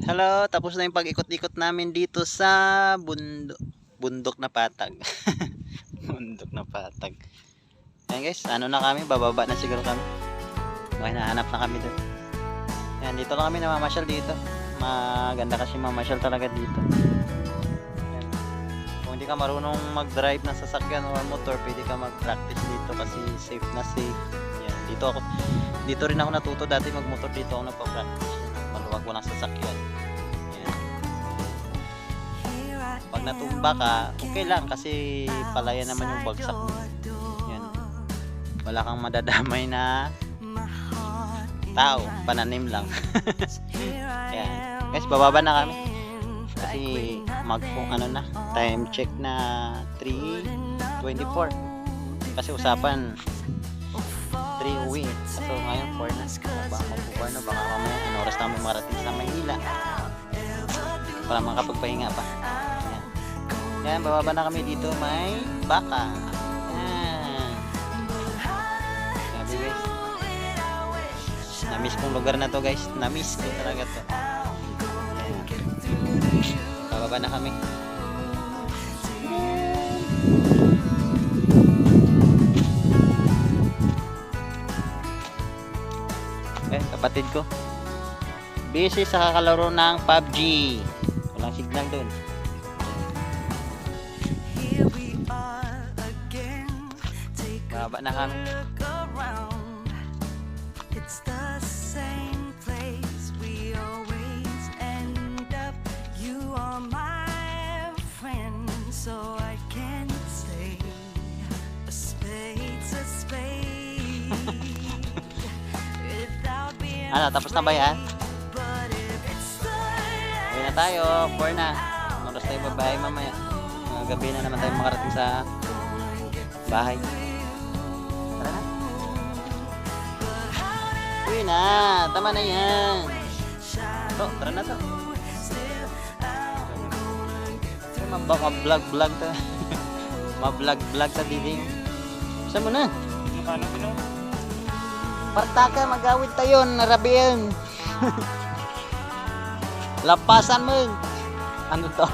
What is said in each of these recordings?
Hello, tapos na yung pag-ikot-ikot namin dito sa bundok na patag. Bundok na patag. Ayan guys, ano na kami, bababa na siguro kami. Okay, nahanap na kami doon. Ayan, dito lang kami namamasyal dito. Maganda kasi mamasyal talaga dito. Ayan. Kung hindi ka marunong mag-drive ng sasakyan or motor, pwede ka mag-practice dito kasi safe na safe. Ayan, dito rin ako natuto dati mag-motor, dito ako nagpa-practice. Maluwag walang sasakyan. Pag natumba ka, okay lang kasi palaya naman yung bagsak mo. Yan. Wala kang madadamay na tao, pananim lang. Yan. Guys, bababa na kami. Kasi ano na, time check na 3:24. Kasi usapan 3 uwi. So ngayon 4 na. Baka mag-4 na, baka mamaya ano oras namin marating sa Maynila. Para makapagpahinga pa. Yan, bababa na kami dito, may baka. Yan. Sabi guys. Namiss kong lugar na to guys. Namiss ko talaga to. Yan. Bababa na kami. Yan, kapatid ko. Busy sa kakalaro ng PUBG. Walang signal dun. Baba na kami. It's the same place we always end up. You are my friend, so I can say a spade's a spade. Without being Ano, tapos na ba yan? but if it's the Uwi na tayo. 4 na. Oras tayo babae mamaya. Gabi na naman tayo makarating sa bahay. Tara na. Uwi na. Tama na yan. To, tara na to. Ma-vlog-vlog to. Ma-vlog-vlog sa diding. Saan mo na? Partaka, mag-awit tayo. Narabiyan. Lapasan mo. Ano to?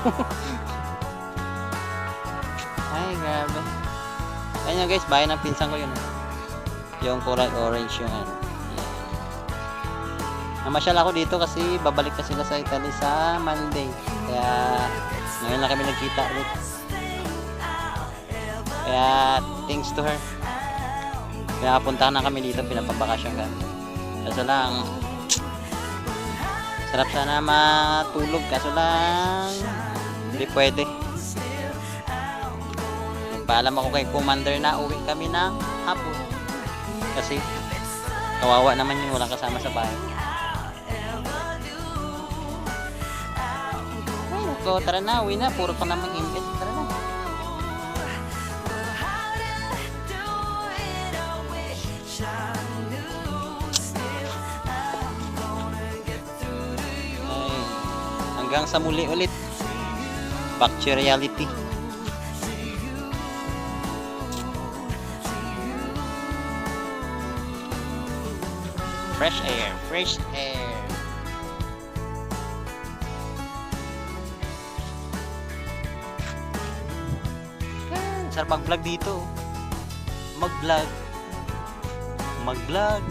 Ay, grabe. Ayan guys, bahay ng pinsan ko yun. Yung kulay orange yung ano. Namasyal ako dito kasi babalik na sila sa Italy sa Monday. Kaya ngayon lang kami nagkita ulit. Kaya thanks to her. Kaya puntahan na kami dito, pinapabakasyon kami. Kaso lang, sarap sana matulog. Kaso lang, hindi pwede. Paalam ako kay Commander na uwi kami ng hapon. Kasi kawawa naman yun, walang kasama sa bahay. Ay, ko, tara na, uwi na. Puro ka namang imbit. Tara na. Ay, hanggang sa muli ulit. Back to reality. Fresh air, fresh air. Sarap mag-vlog dito. Mag-vlog. Mag-vlog.